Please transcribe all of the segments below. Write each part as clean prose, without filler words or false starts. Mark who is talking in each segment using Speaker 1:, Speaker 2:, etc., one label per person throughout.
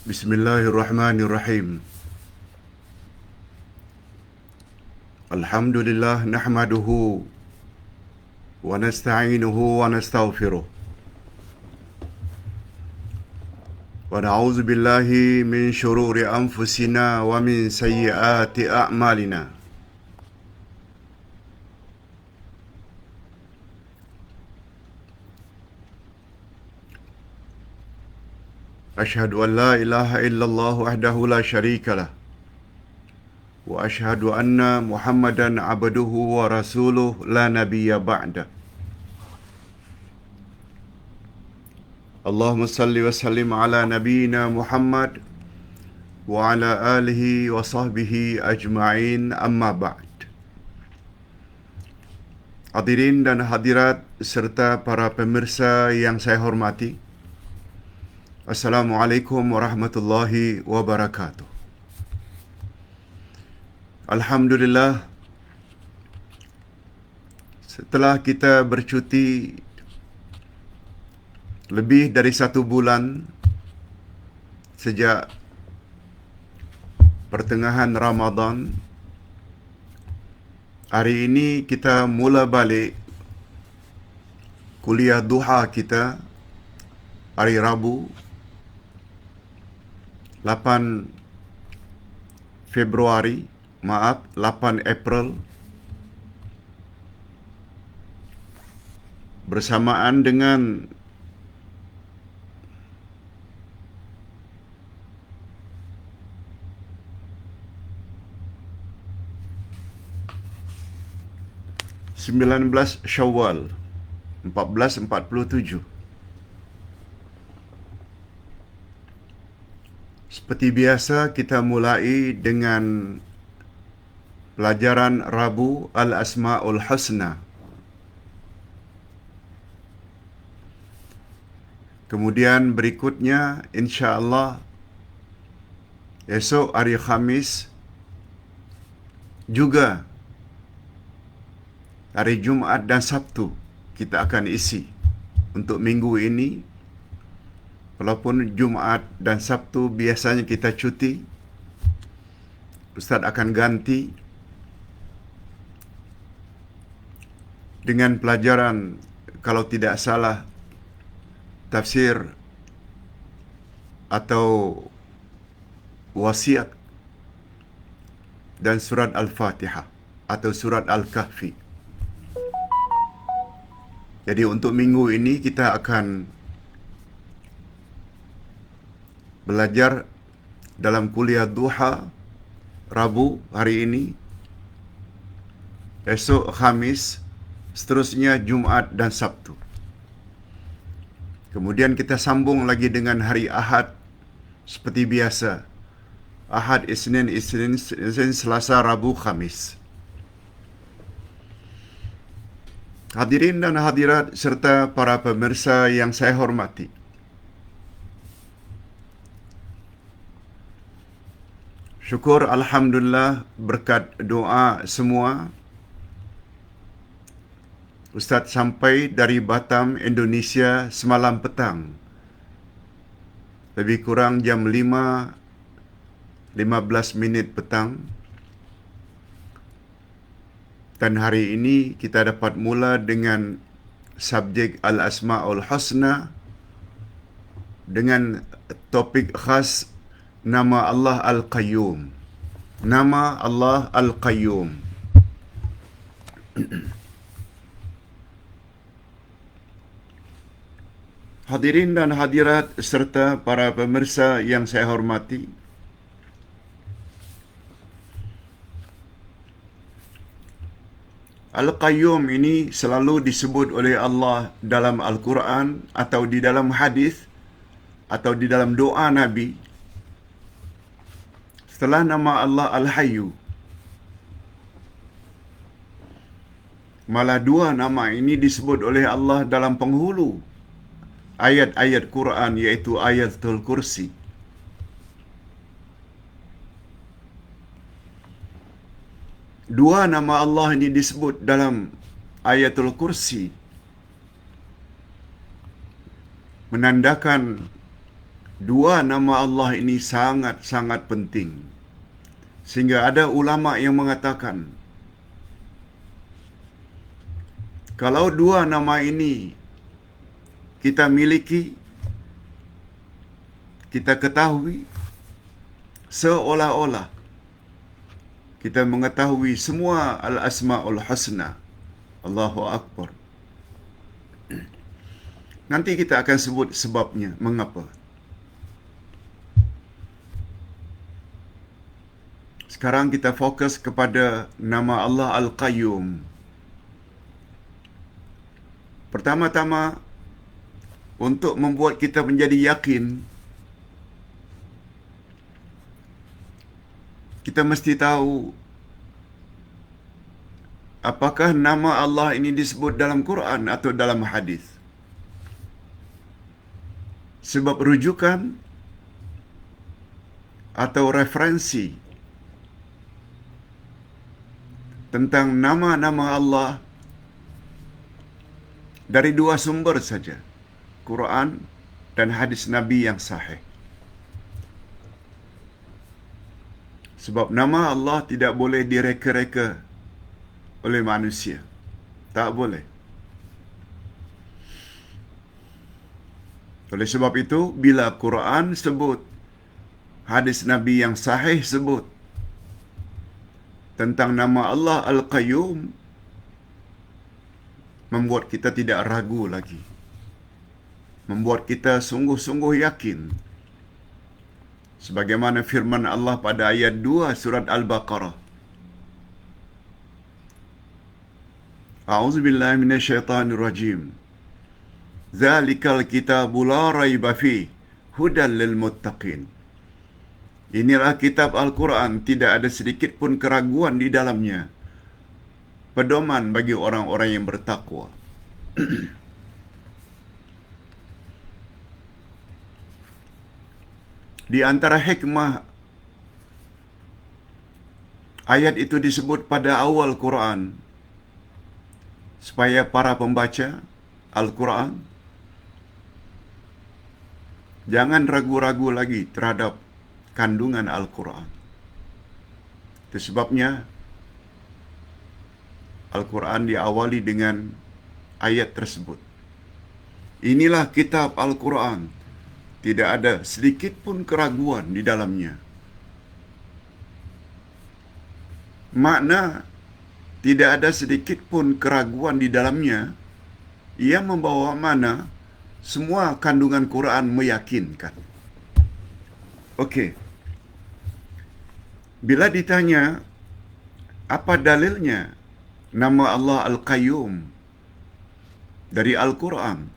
Speaker 1: Bismillahirrahmanirrahim. Alhamdulillah nahmaduhu wa nasta'inuhu wa nastaghfiruh. Wa na'udzu billahi min shururi anfusina wa min sayyiati a'malina. Asyhadu an la ilaha illallah wahdahu la syarika lah. Wa asyhadu anna Muhammadan abduhu wa rasuluh la nabiyya ba'da. Allahumma salli wa sallim ala nabiyyina Muhammad wa ala alihi wa sahbihi ajma'in, amma ba'd. Hadirin dan hadirat serta para pemirsa yang saya hormati, Assalamualaikum warahmatullahi wabarakatuh. Alhamdulillah, setelah kita bercuti lebih dari 1 bulan sejak pertengahan Ramadan, hari ini kita mula balik kuliah duha kita hari Rabu 8 April bersamaan dengan Syawal 1447. Seperti biasa, kita mulai dengan pelajaran Rabu Al-Asma'ul Husna. Kemudian berikutnya, insya-Allah, esok hari Khamis juga hari Jumaat dan Sabtu kita akan isi untuk minggu ini. Walaupun Jumaat dan Sabtu biasanya kita cuti, Ustaz akan ganti dengan pelajaran, kalau tidak salah, tafsir atau wasiat dan surat Al-Fatihah atau surat Al-Kahfi. Jadi untuk minggu ini kita akan belajar dalam kuliah duha Rabu hari ini, esok Khamis, seterusnya Jumaat dan Sabtu. Kemudian kita sambung lagi dengan hari Ahad seperti biasa. Ahad, Isnin, Selasa, Rabu, Khamis. Hadirin dan hadirat serta para pemirsa yang saya hormati, syukur Alhamdulillah berkat doa semua, Ustaz sampai dari Batam, Indonesia semalam petang, lebih kurang jam 5:15 petang. Dan hari ini kita dapat mula dengan subjek Al-Asma'ul Husna dengan topik khas nama Allah Al-Qayyum. Nama Allah Al-Qayyum. Hadirin dan hadirat serta para pemirsa yang saya hormati, Al-Qayyum ini selalu disebut oleh Allah dalam Al-Quran atau di dalam hadis atau di dalam doa Nabi. Setelah nama Allah Al-Hayyu, malah 2 nama ini disebut oleh Allah dalam penghulu ayat-ayat Quran, yaitu Ayatul Kursi. Dua nama Allah ini disebut dalam Ayatul Kursi, menandakan Dua nama Allah ini sangat-sangat penting. Sehingga ada ulama yang mengatakan, kalau dua nama ini kita miliki, kita ketahui, seolah-olah kita mengetahui semua al-asma'ul husna. Allahu Akbar. Nanti kita akan sebut sebabnya, mengapa. Sekarang kita fokus kepada nama Allah Al-Qayyum. Pertama-tama, untuk membuat kita menjadi yakin, kita mesti tahu apakah nama Allah ini disebut dalam Quran atau dalam hadis. Sebab rujukan atau referensi tentang nama-nama Allah dari dua sumber saja, Quran dan hadis Nabi yang sahih. Sebab nama Allah tidak boleh direka-reka oleh manusia. Tak boleh. Oleh sebab itu, bila Quran sebut, hadis Nabi yang sahih sebut tentang nama Allah Al-Qayyum, membuat kita tidak ragu lagi. Membuat kita sungguh-sungguh yakin. Sebagaimana firman Allah pada ayat 2 surat Al-Baqarah. A'udzubillahi minasyaitanirrajim. Zalikal kitabu la raiba fi hudal lil muttaqin. Inilah kitab Al-Quran, tidak ada sedikit pun keraguan di dalamnya. Pedoman bagi orang-orang yang bertakwa. Di antara hikmah ayat itu disebut pada awal Quran, supaya para pembaca Al-Quran jangan ragu-ragu lagi terhadap kandungan Al-Quran. Itu sebabnya Al-Quran diawali dengan ayat tersebut. Inilah kitab Al-Quran, tidak ada sedikit pun keraguan di dalamnya. Makna tidak ada sedikit pun keraguan di dalamnya, ia membawa mana semua kandungan Quran meyakinkan. Okey. Bila ditanya apa dalilnya nama Allah Al-Qayyum dari Al-Quran,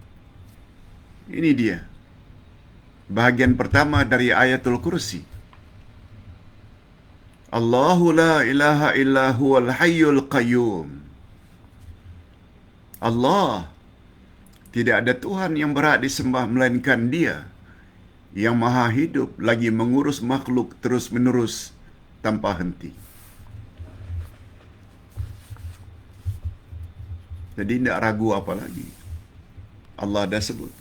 Speaker 1: ini dia. Bahagian pertama dari ayatul kursi. Allahu la ilaha illa huwal hayyul qayyum. Allah, tidak ada Tuhan yang berhak disembah melainkan Dia yang maha hidup lagi mengurus makhluk terus-menerus tanpa henti. Jadi tidak ragu apa lagi. Allah dah sebut.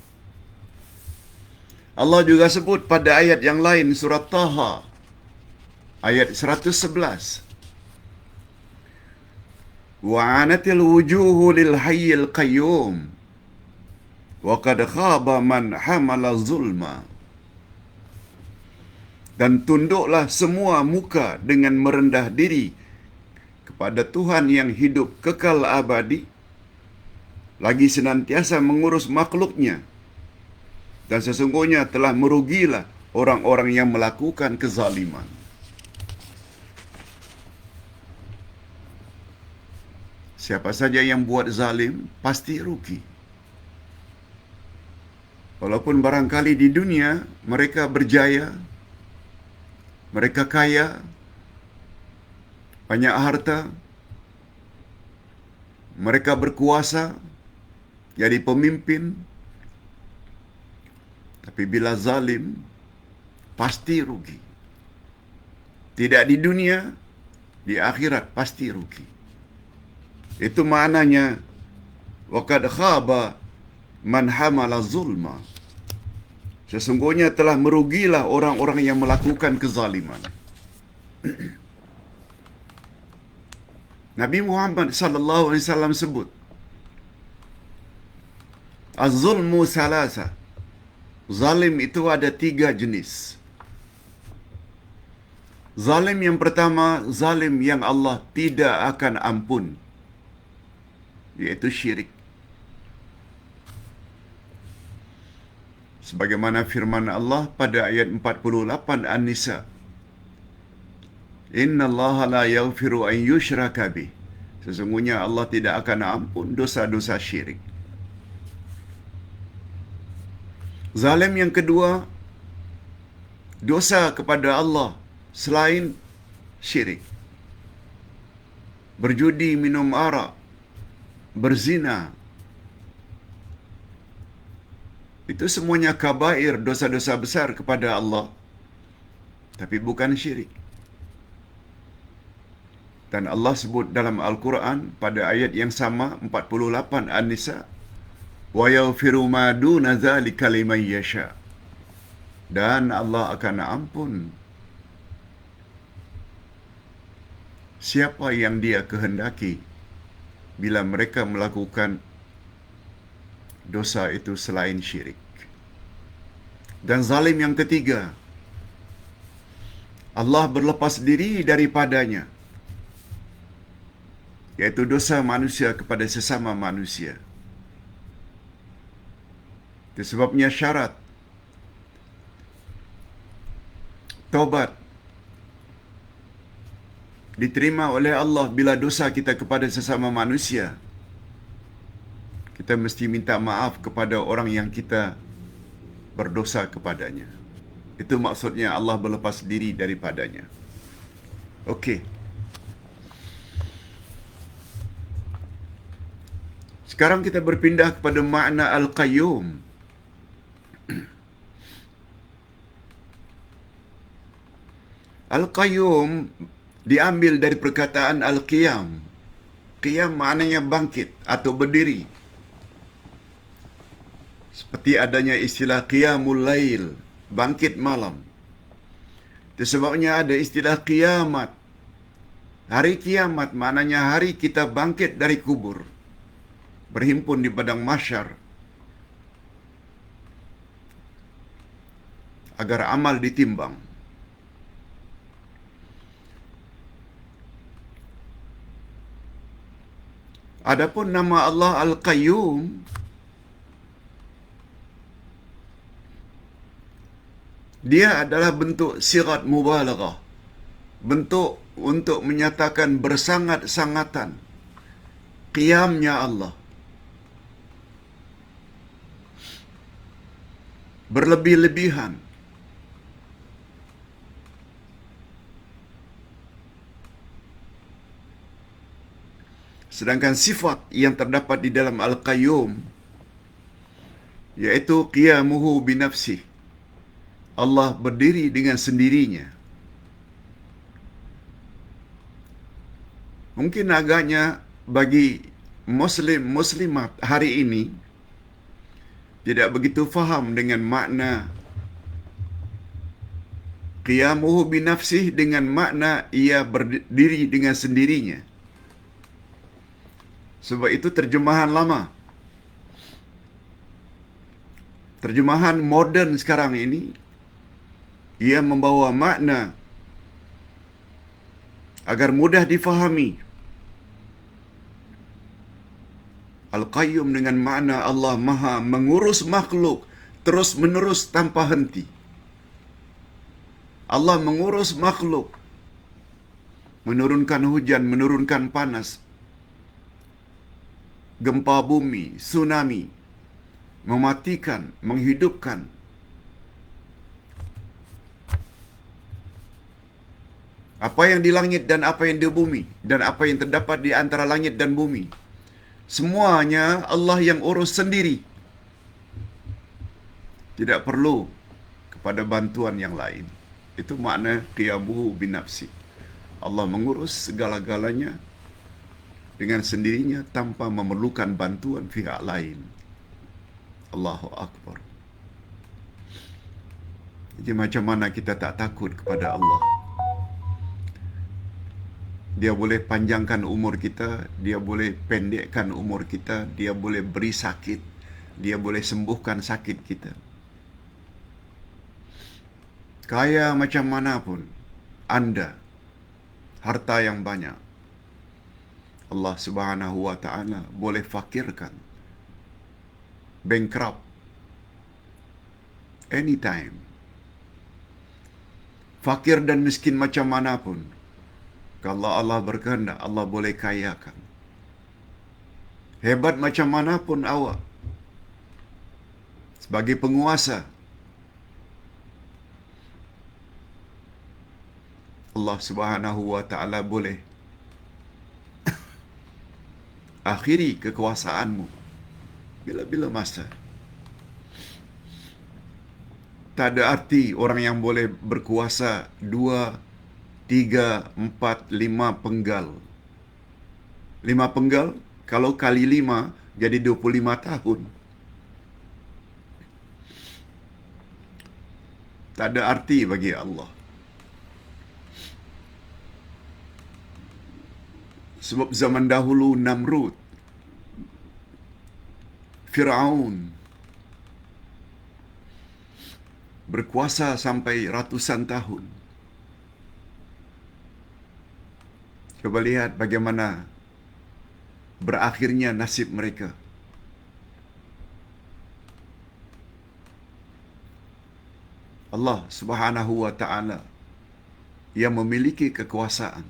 Speaker 1: Allah juga sebut pada ayat yang lain, surat Taha, ayat 111. Wa'anatil wujuhu lil hayyil qayyum wa qad khaba man hamala zulma. Dan tunduklah semua muka dengan merendah diri kepada Tuhan yang hidup kekal abadi, lagi senantiasa mengurus makhluknya. Dan sesungguhnya telah merugilah orang-orang yang melakukan kezaliman. Siapa saja yang buat zalim, pasti rugi. Walaupun barangkali di dunia mereka berjaya, mereka kaya, banyak harta, mereka berkuasa, jadi pemimpin, tapi bila zalim, pasti rugi. Tidak di dunia, di akhirat pasti rugi. Itu maknanya, وَقَدْ خَابَ مَنْ حَمَلَ zulma. Sesungguhnya telah merugilah orang-orang yang melakukan kezaliman. Nabi Muhammad sallallahu alaihi wasallam sebut, Az-zulmu salasa. Zalim itu ada 3 jenis. Zalim yang pertama, zalim yang Allah tidak akan ampun, iaitu syirik. Sebagaimana firman Allah pada ayat 48 An-Nisa, Inna Allah la yaghfiru an yushraka bih. Sesungguhnya Allah tidak akan ampun dosa-dosa syirik. Zalim yang kedua, dosa kepada Allah selain syirik. Berjudi, minum arak, berzina. Itu semuanya kabair, dosa-dosa besar kepada Allah. Tapi bukan syirik. Dan Allah sebut dalam Al-Quran pada ayat yang sama, 48 An-Nisa, wa yaghfiru ma duna dzalika liman yasha. Dan Allah akan ampun siapa yang Dia kehendaki bila mereka melakukan dosa itu selain syirik. Dan zalim yang ketiga, Allah berlepas diri daripadanya, iaitu dosa manusia kepada sesama manusia. Itu sebabnya syarat taubat diterima oleh Allah bila dosa kita kepada sesama manusia. Kita mesti minta maaf kepada orang yang kita berdosa kepadanya. Itu maksudnya Allah berlepas diri daripadanya. Okey. Sekarang kita berpindah kepada makna Al-Qayyum. Al-Qayyum diambil dari perkataan Al-Qiyam. Qiyam maknanya bangkit atau berdiri. Seperti adanya istilah Qiyamul Lail, bangkit malam. Itu sebabnya ada istilah kiamat. Hari kiamat maknanya hari kita bangkit dari kubur, berhimpun di padang mahsyar agar amal ditimbang. Adapun nama Allah Al-Qayyum, dia adalah bentuk sigat mubalaghah, bentuk untuk menyatakan bersangat-sangatan qiyamnya Allah, berlebih-lebihan. Sedangkan sifat yang terdapat di dalam Al-Qayyum, iaitu qiyamuhu binafsih, Allah berdiri dengan sendirinya. Mungkin agaknya bagi muslimat hari ini tidak begitu faham dengan makna qiyamuhu binafsih dengan makna ia berdiri dengan sendirinya. Sebab itu terjemahan lama. Terjemahan moden sekarang ini, ia membawa makna agar mudah difahami. Al-Qayyum dengan makna Allah Maha mengurus makhluk terus menerus tanpa henti. Allah mengurus makhluk, menurunkan hujan, menurunkan panas, gempa bumi, tsunami, mematikan, menghidupkan. Apa yang di langit dan apa yang di bumi, dan apa yang terdapat di antara langit dan bumi, semuanya Allah yang urus sendiri. Tidak perlu kepada bantuan yang lain. Itu makna qiyamuhu binafsi. Allah mengurus segala-galanya dengan sendirinya tanpa memerlukan bantuan pihak lain. Allahu Akbar. Jadi macam mana kita tak takut kepada Allah? Dia boleh panjangkan umur kita, dia boleh pendekkan umur kita, dia boleh beri sakit, dia boleh sembuhkan sakit kita. Kaya macam mana pun anda, harta yang banyak, Allah Subhanahu wa taala boleh fakirkan, bankrupt anytime. Fakir dan miskin macam mana pun, kalau Allah berkehendak, Allah boleh kayakan. Hebat macam mana pun awak sebagai penguasa, Allah Subhanahu wa taala boleh akhiri kekuasaanmu bila-bila masa. Tak ada arti orang yang boleh berkuasa 2, 3, 4, 5 penggal. 5 penggal, kalau kali 5 jadi 25 tahun. Tak ada arti bagi Allah. Sebab zaman dahulu Namrud, Firaun berkuasa sampai ratusan tahun. Coba lihat bagaimana berakhirnya nasib mereka. Allah Subhanahu wa taala yang memiliki kekuasaan,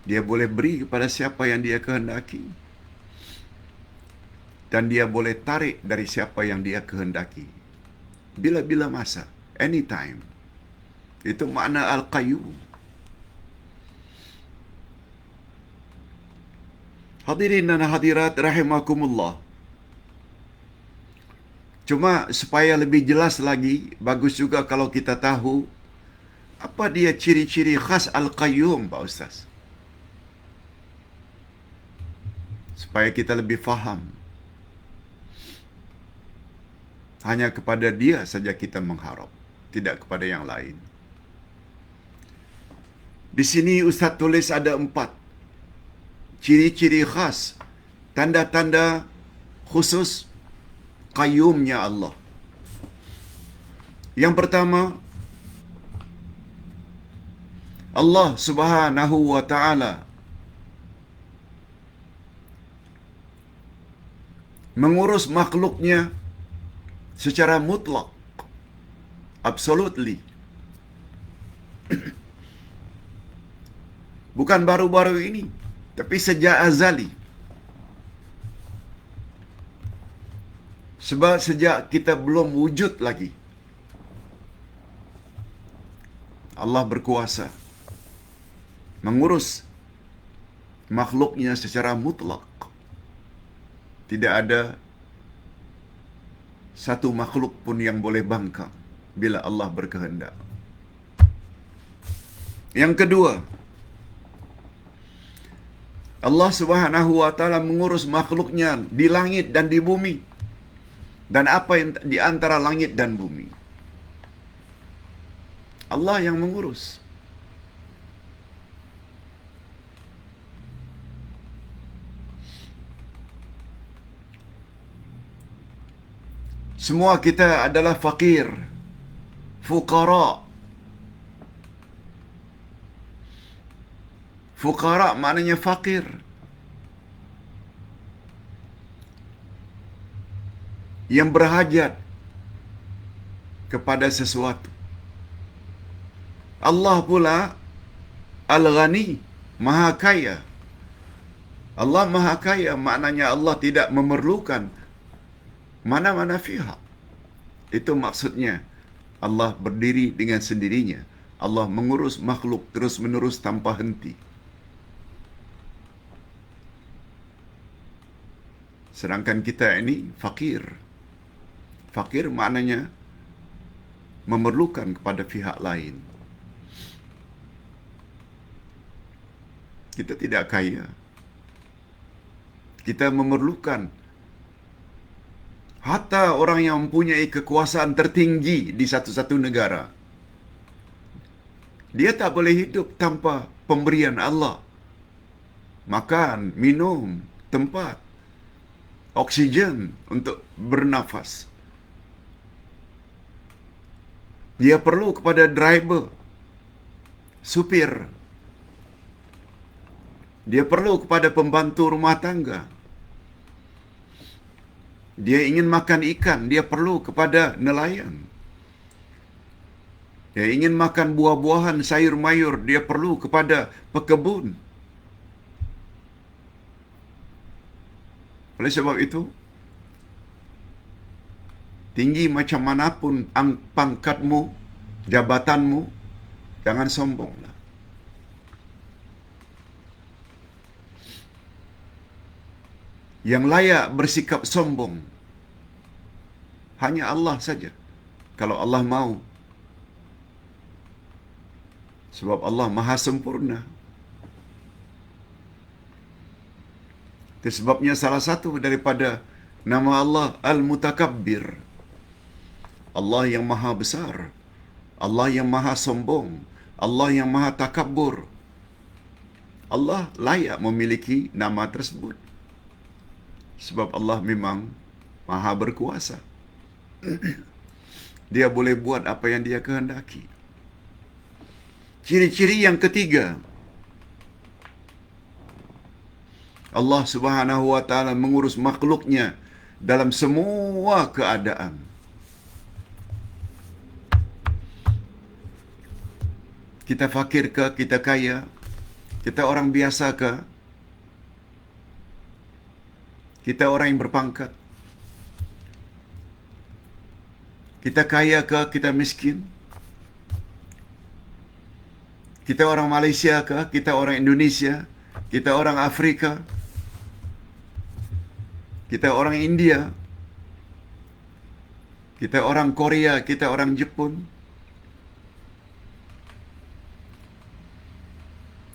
Speaker 1: dia boleh beri kepada siapa yang dia kehendaki, dan dia boleh tarik dari siapa yang dia kehendaki. Bila-bila masa, anytime. Itu makna Al-Qayyum. Hadirin dan hadirat rahimakumullah. Cuma supaya lebih jelas lagi, bagus juga kalau kita tahu apa dia ciri-ciri khas Al-Qayyum, Pak Ustaz. Supaya kita lebih faham. Hanya kepada dia saja kita mengharap, tidak kepada yang lain. Di sini Ustaz tulis ada 4 ciri-ciri khas, tanda-tanda khusus qayyumnya Allah. Yang pertama, Allah Subhanahu wa taala mengurus makhluknya secara mutlak, absolutely. Bukan baru-baru ini, tapi sejak azali. Sebab sejak kita belum wujud lagi, Allah berkuasa mengurus makhluknya secara mutlak. Tidak ada satu makhluk pun yang boleh bangkang bila Allah berkehendak. Yang kedua, Allah Subhanahu wa taala mengurus makhluknya di langit dan di bumi, dan apa yang di antara langit dan bumi. Allah yang mengurus. Semua kita adalah fakir, fuqara. Fuqara maknanya fakir. Yang berhajat kepada sesuatu. Allah pula Al-Ghani, Maha Kaya. Allah Maha Kaya maknanya Allah tidak memerlukan mana-mana pihak. Itu maksudnya Allah berdiri dengan sendirinya. Allah mengurus makhluk terus-menerus tanpa henti. Sedangkan kita ini fakir. Fakir maknanya memerlukan kepada pihak lain. Kita tidak kaya. Kita memerlukan Hatta orang yang mempunyai kekuasaan tertinggi di satu-satu negara, dia tak boleh hidup tanpa pemberian Allah. Makan, minum, tempat, oksigen untuk bernafas. Dia perlu kepada driver, supir. Dia perlu kepada pembantu rumah tangga. Dia ingin makan ikan, dia perlu kepada nelayan. Dia ingin makan buah-buahan, sayur-mayur, dia perlu kepada pekebun. Oleh sebab itu, tinggi macam manapun pangkatmu, jabatanmu, jangan sombonglah. Yang layak bersikap sombong hanya Allah saja, kalau Allah mau. Sebab Allah Maha Sempurna. Itu sebabnya salah satu daripada nama Allah Al-Mutakabbir, Allah yang maha besar, Allah yang maha sombong, Allah yang maha takabbur. Allah layak memiliki nama tersebut. Sebab Allah memang maha berkuasa. Dia boleh buat apa yang dia kehendaki. Ciri-ciri yang ketiga, Allah Subhanahu wa taala mengurus makhluknya dalam semua keadaan. Kita fakir ke, kita kaya, kita orang biasa ke, kita orang yang berpangkat, kita kaya ke, kita miskin, kita orang Malaysia ke, kita orang Indonesia, kita orang Afrika, kita orang India, kita orang Korea, kita orang Jepun.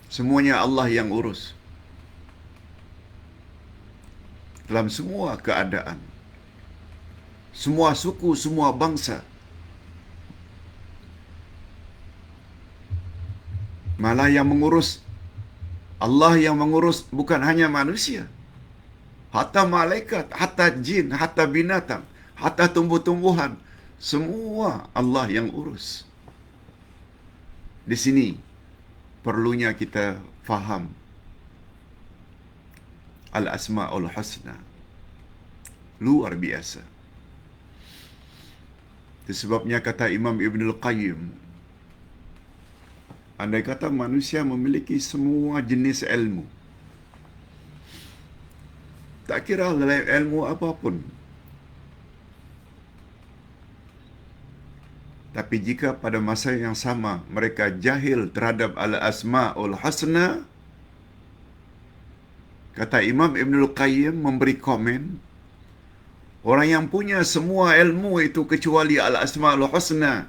Speaker 1: Semuanya Allah yang urus. Dalam semua keadaan. Semua suku, semua bangsa. Malah yang mengurus, Allah yang mengurus bukan hanya manusia. Hatta malaikat, hatta jin, hatta binatang, hatta tumbuh-tumbuhan. Semua Allah yang urus. Di sini perlunya kita faham Al-Asma'ul Husna. Luar biasa. Itu sebabnya kata Imam Ibnul Qayyim, andai kata manusia memiliki semua jenis ilmu, tak kira dalam ilmu apapun, tapi jika pada masa yang sama mereka jahil terhadap Al-Asma'ul Husna, kata Imam Ibnul Qayyim memberi komen, orang yang punya semua ilmu itu kecuali Al-Asma'ul Husna,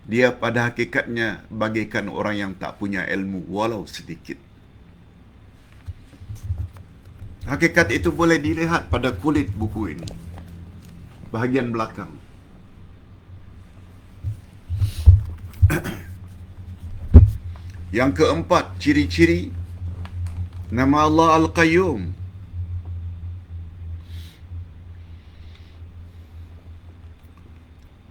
Speaker 1: dia pada hakikatnya bagaikan orang yang tak punya ilmu walau sedikit. Hakikat itu boleh dilihat pada kulit buku ini, bahagian belakang. Yang keempat, ciri-ciri nama Allah Al-Qayyum.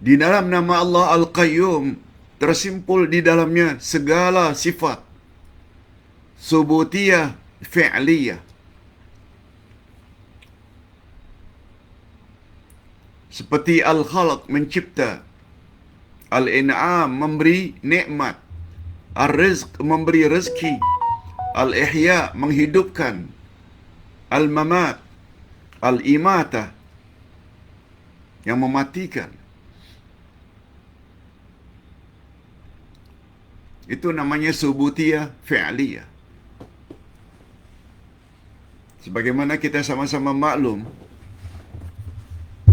Speaker 1: Di dalam nama Allah Al-Qayyum tersimpul di dalamnya segala sifat subutiyah fi'liyah. Seperti Al-Khalq mencipta, Al-In'am memberi nikmat, Al-Rizq memberi rezeki, Al-Ihya menghidupkan, Al-Mamat, Al-Imatah yang mematikan. Itu namanya subutiyah fi'liyah. Sebagaimana kita sama-sama maklum,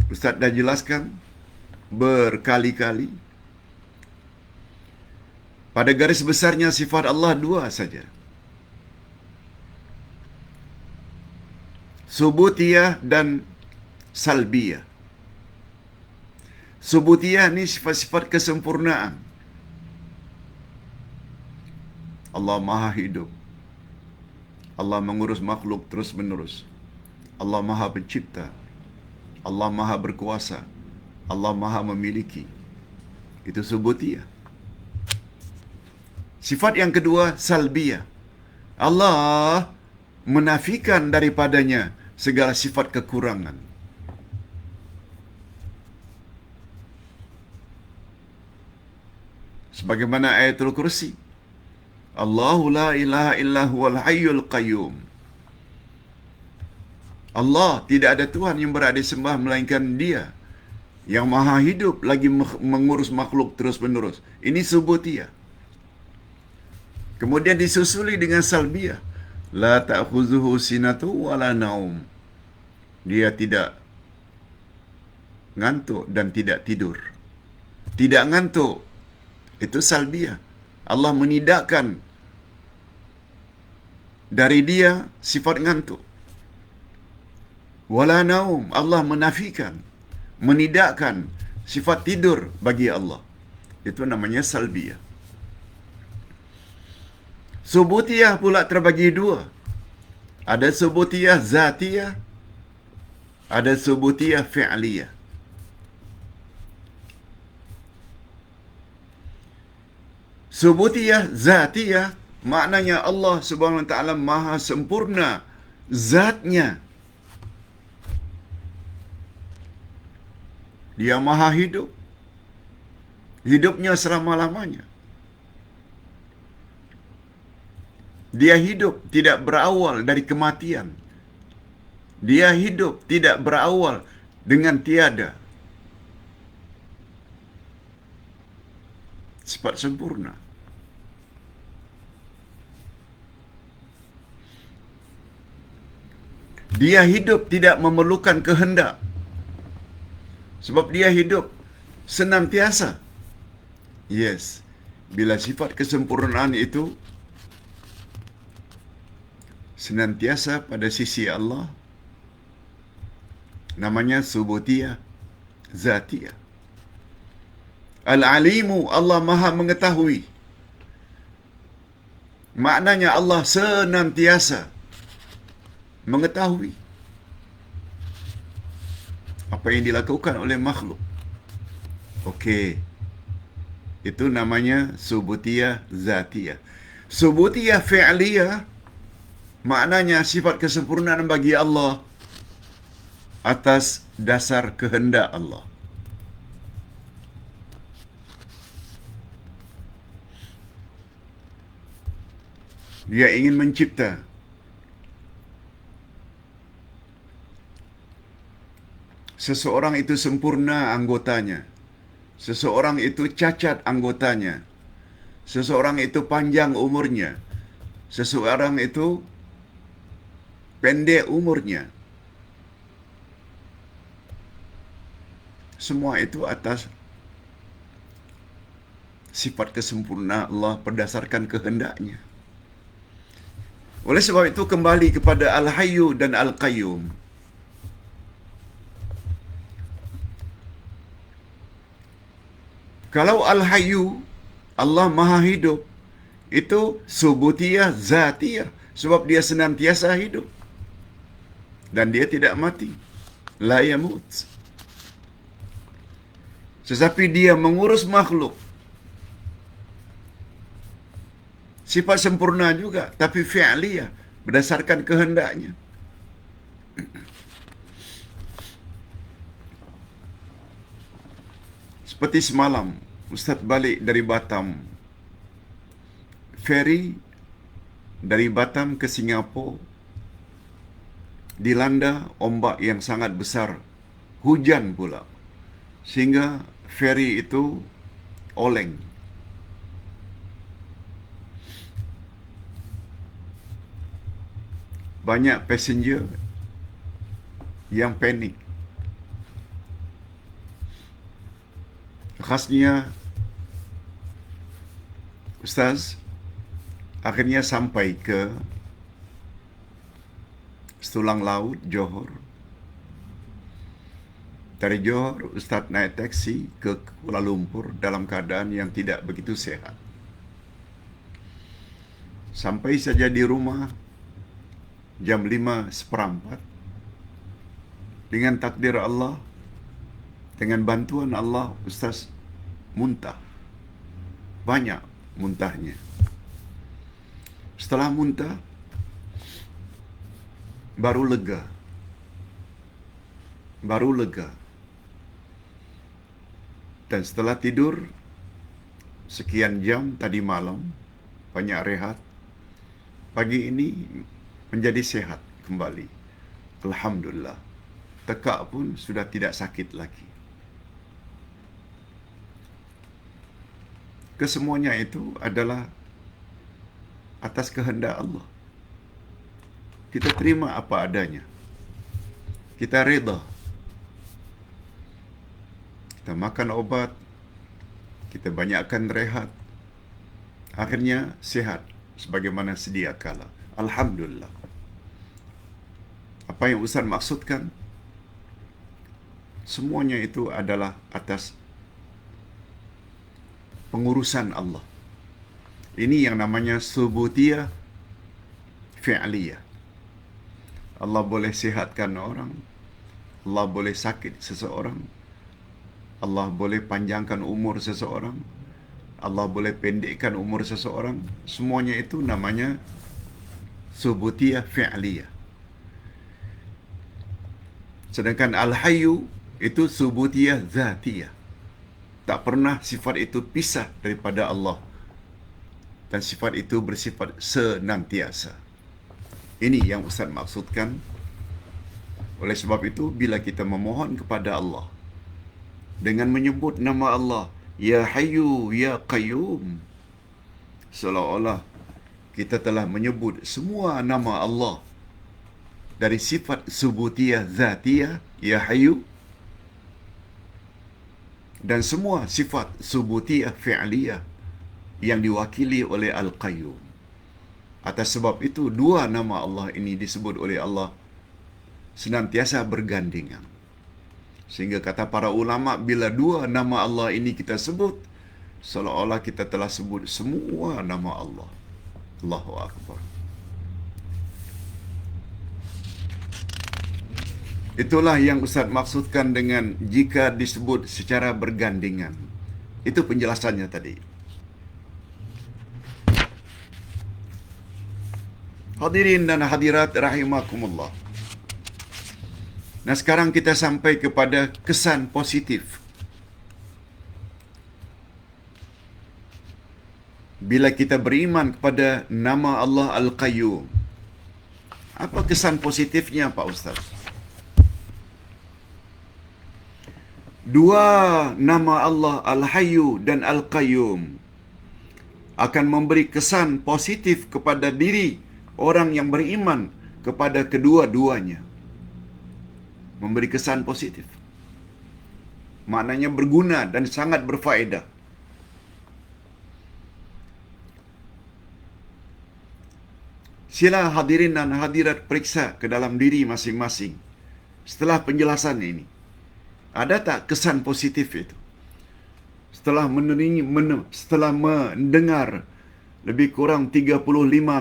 Speaker 1: Ustaz dah jelaskan berkali-kali, pada garis besarnya sifat Allah dua saja. Subutiyah dan salbiyah. Subutiyah ni sifat-sifat kesempurnaan. Allah Maha hidup. Allah mengurus makhluk terus-menerus. Allah Maha pencipta. Allah Maha berkuasa. Allah Maha memiliki. Itu subutiyah. Sifat yang kedua, salbiyah. Allah menafikan daripadanya segala sifat kekurangan. Sebagaimana ayatul kursi. Allahu la ilaha illa huwal hayyul qayyum. Allah tidak ada Tuhan yang berhak disembah melainkan Dia yang maha hidup lagi mengurus makhluk terus-menerus. Ini subutiyah. Kemudian disusuli dengan salbiyah. La ta'khuzuhu sinatu wala naum. Dia tidak ngantuk dan tidak tidur. Tidak ngantuk. Itu salbiyah. Allah menidakkan dari dia sifat ngantuk. Wala naum. Allah menafikan, menidakkan sifat tidur bagi Allah. Itu namanya salbiyah. Subutiyah pula terbagi dua. Ada subutiyah zatiyah, ada subutiyah fi'liyah. Subutiyah zatiyah maknanya Allah Subhanahu wa taala maha sempurna zatnya. Dia maha hidup. Hidupnya selama-lamanya. Dia hidup tidak berawal dari kematian. Dia hidup tidak berawal dengan tiada. Sifat sempurna. Dia hidup tidak memerlukan kehendak. Sebab dia hidup senantiasa. Yes. Bila sifat kesempurnaan itu senantiasa pada sisi Allah, namanya subutiyah zatiyah. Al-alimu, Allah maha mengetahui. Maknanya Allah senantiasa mengetahui apa yang dilakukan oleh makhluk. Okey. Itu namanya subutiyah zatiyah. Subutiyah fi'liyah maknanya sifat kesempurnaan bagi Allah atas dasar kehendak Allah. Dia ingin mencipta. Seseorang itu sempurna anggotanya. Seseorang itu cacat anggotanya. Seseorang itu panjang umurnya. Seseorang itu pendek umurnya. Semua itu atas sifat kesempurnaan Allah berdasarkan kehendaknya. Oleh sebab itu kembali kepada Al-Hayyu dan Al-Qayyum. Kalau Al-Hayyu, Allah Maha Hidup, itu subutiyah zatiyah. Sebab dia senantiasa hidup. Dan dia tidak mati. La yamut. Tetapi dia mengurus makhluk. Sifat sempurna juga. Tapi fi'liyah. Berdasarkan kehendaknya. Seperti semalam, Ustaz balik dari Batam. Ferry dari Batam ke Singapura dilanda ombak yang sangat besar. Hujan pula. Sehingga ferry itu oleng. Banyak passenger yang panik. Khasnya Ustaz akhirnya sampai ke Setulang Laut, Johor. Dari Johor, Ustaz naik taksi ke Kuala Lumpur dalam keadaan yang tidak begitu sehat. Sampai saja di rumah jam 5:15, dengan takdir Allah, dengan bantuan Allah, Ustaz muntah. Banyak muntahnya. Setelah muntah, baru lega. Dan setelah tidur sekian jam tadi malam, banyak rehat, pagi ini menjadi sehat kembali. Alhamdulillah. Tekak pun sudah tidak sakit lagi. Kesemuanya itu adalah atas kehendak Allah. Kita terima apa adanya. Kita reda. Kita makan obat. Kita banyakkan rehat. Akhirnya sehat sebagaimana sedia kala. Alhamdulillah. Apa yang Ustaz maksudkan? Semuanya itu adalah atas pengurusan Allah. Ini yang namanya subutiyah fi'liyah. Allah boleh sihatkan orang, Allah boleh sakit seseorang, Allah boleh panjangkan umur seseorang, Allah boleh pendekkan umur seseorang. Semuanya itu namanya subutiyah fi'liyah. Sedangkan al-hayyu itu subutiyah zatiyah. Tak pernah sifat itu pisah daripada Allah. Dan sifat itu bersifat senantiasa. Ini yang Ustaz maksudkan. Oleh sebab itu, bila kita memohon kepada Allah dengan menyebut nama Allah, Ya Hayyu, Ya Qayyum, seolah-olah kita telah menyebut semua nama Allah dari sifat subutiyah zatiyah, Ya Hayyu, dan semua sifat subutiyah fi'liyah yang diwakili oleh Al-Qayyum. Atas sebab itu, dua nama Allah ini disebut oleh Allah senantiasa bergandengan. Sehingga kata para ulama, bila dua nama Allah ini kita sebut, seolah-olah kita telah sebut semua nama Allah. Allahu Akbar. Itulah yang Ustaz maksudkan dengan jika disebut secara bergandengan. Itu penjelasannya tadi. Hadirin dan hadirat rahimakumullah. Nah, sekarang kita sampai kepada kesan positif. Bila kita beriman kepada nama Allah Al-Qayyum, apa kesan positifnya, Pak Ustaz? Dua nama Allah Al-Hayyu dan Al-Qayyum akan memberi kesan positif kepada diri orang yang beriman kepada kedua-duanya. Memberi kesan positif. Maknanya berguna dan sangat berfaedah. Sila hadirin dan hadirat periksa ke dalam diri masing-masing. Setelah penjelasan ini, ada tak kesan positif itu? Setelah mendengar lebih kurang 35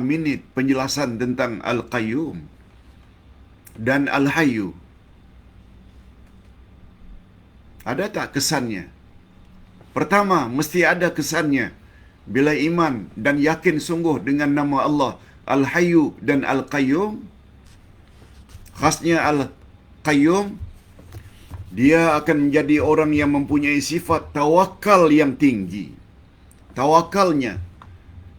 Speaker 1: minit penjelasan tentang Al-Qayyum dan Al-Hayyu, ada tak kesannya? Pertama, mesti ada kesannya bila iman dan yakin sungguh dengan nama Allah Al-Hayyu dan Al-Qayyum. Khasnya Al-Qayyum, dia akan menjadi orang yang mempunyai sifat tawakal yang tinggi. Tawakalnya,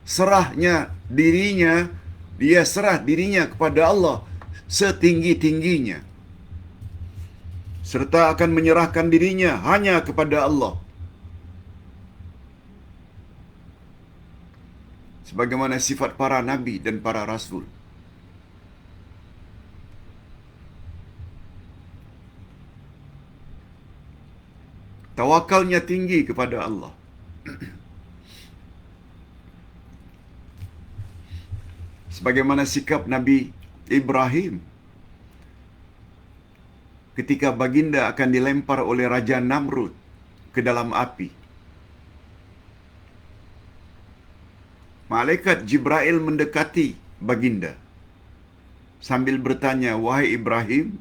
Speaker 1: serahnya dirinya, dia serah dirinya kepada Allah setinggi-tingginya. Serta akan menyerahkan dirinya hanya kepada Allah. Sebagaimana sifat para nabi dan para rasul. Tawakalnya tinggi kepada Allah. Sebagaimana sikap Nabi Ibrahim. ketika baginda akan dilempar oleh Raja Namrud ke dalam api. Malaikat Jibril mendekati baginda sambil bertanya, "Wahai Ibrahim,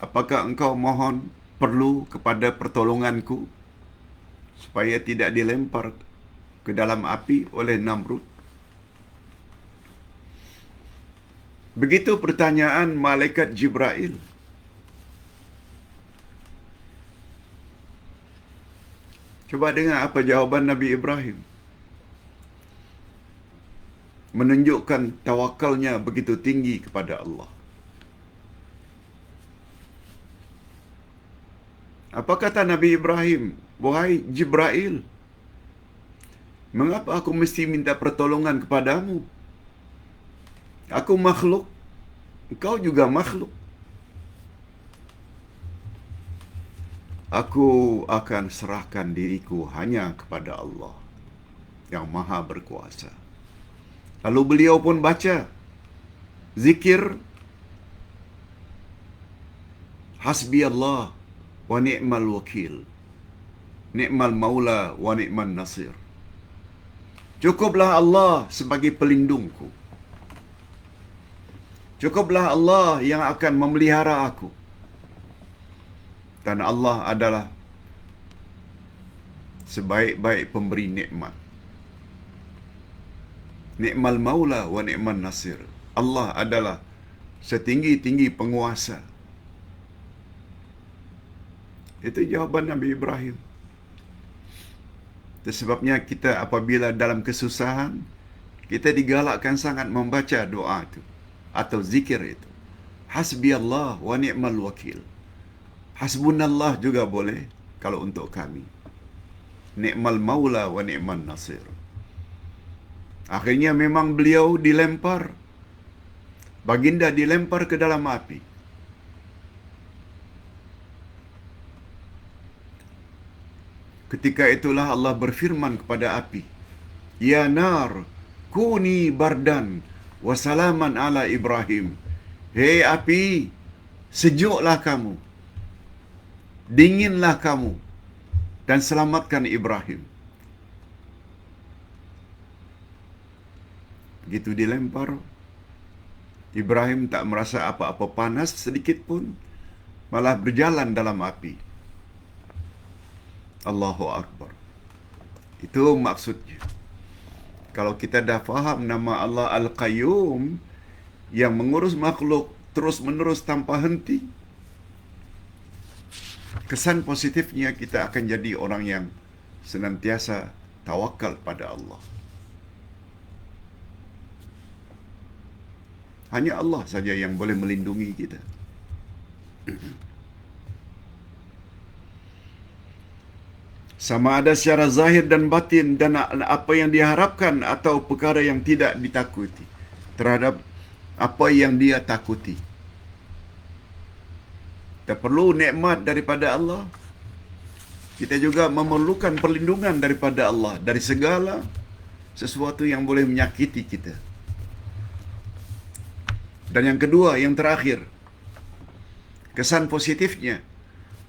Speaker 1: apakah engkau mohon perlu kepada pertolonganku supaya tidak dilempar ke dalam api oleh Namrud?" Begitu pertanyaan malaikat Jibril. Coba dengar apa jawaban Nabi Ibrahim. Menunjukkan tawakalnya begitu tinggi kepada Allah. Apa kata Nabi Ibrahim? "Wahai Jibril, mengapa aku mesti minta pertolongan kepadamu? Aku makhluk, engkau juga makhluk. Aku akan serahkan diriku hanya kepada Allah yang Maha Berkuasa." Lalu beliau pun baca zikir Hasbi Allah wa ni'mal wakil, ni'mal maula wa ni'mal nasir. Cukuplah Allah sebagai pelindungku. Cukuplah Allah yang akan memelihara aku. Dan Allah adalah sebaik-baik pemberi nikmat. Ni'mal maula wa ni'mal nasir. Allah adalah setinggi-tinggi penguasa. Itu jawaban Nabi Ibrahim. Itu sebabnya kita apabila dalam kesusahan, kita digalakkan sangat membaca doa itu atau zikir itu. Hasbi Allah wa ni'mal wakil. Hasbunallah juga boleh kalau untuk kami. Ni'mal maula wa ni'mal nasir. Akhirnya memang beliau dilempar. Baginda dilempar ke dalam api. Ketika itulah Allah berfirman kepada api, "Ya nar, kuni bardan wa salaman ala Ibrahim." Hei api, sejuklah kamu, dinginlah kamu, dan selamatkan Ibrahim. Begitu dilempar, Ibrahim tak merasa apa-apa panas sedikit pun, malah berjalan dalam api. Allahu Akbar. Itu maksudnya. Kalau kita dah faham nama Allah Al-Qayyum, yang mengurus makhluk terus-menerus tanpa henti, kesan positifnya kita akan jadi orang yang senantiasa tawakal pada Allah. Hanya Allah saja yang boleh melindungi kita. Sama ada secara zahir dan batin, dan apa yang diharapkan atau perkara yang tidak ditakuti, terhadap apa yang dia takuti. Kita perlu nikmat daripada Allah. Kita juga memerlukan perlindungan daripada Allah dari segala sesuatu yang boleh menyakiti kita. Dan yang kedua, yang terakhir, kesan positifnya,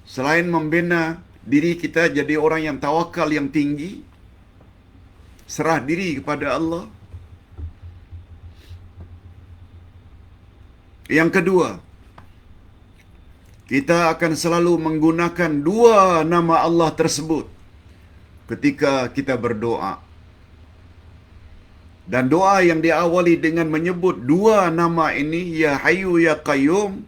Speaker 1: selain membina diri kita jadi orang yang tawakal yang tinggi, serah diri kepada Allah. Yang kedua, kita akan selalu menggunakan dua nama Allah tersebut ketika kita berdoa. Dan doa yang diawali dengan menyebut dua nama ini, Ya Hayyu Ya Qayyum,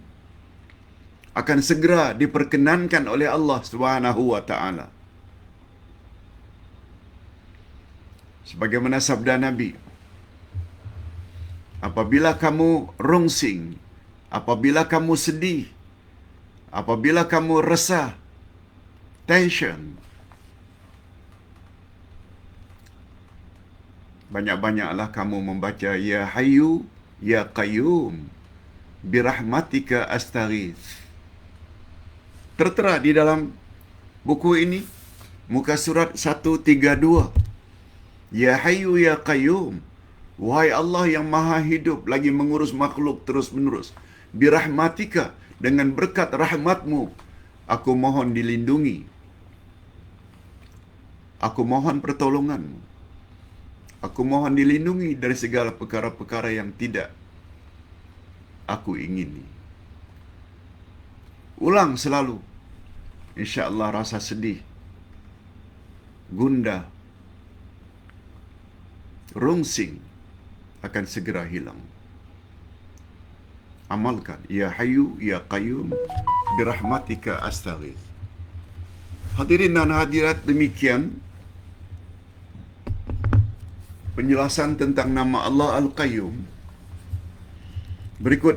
Speaker 1: akan segera diperkenankan oleh Allah Subhanahu wa taala. Sebagaimana sabda Nabi, apabila kamu rungsing, apabila kamu sedih, apabila kamu resah, tension, banyak-banyaklah kamu membaca Ya Hayyu Ya Qayyum birahmatika astaghith. Tertera di dalam buku ini, muka surat 132. Ya Hayyu Ya Qayyum, Wahai Allah yang maha hidup, lagi mengurus makhluk terus menerus, birahmatika, dengan berkat rahmatmu, aku mohon dilindungi. Aku mohon pertolonganmu. Aku mohon dilindungi dari segala perkara-perkara yang tidak aku ingini. Ulang selalu. InsyaAllah rasa sedih, gundah, rungsing akan segera hilang. Amalkan. Ya Hayyu, Ya Qayyum, birahmatika astaghith. Hadirin dan hadirat, demikian penjelasan tentang nama Allah Al-Qayyum. Berikut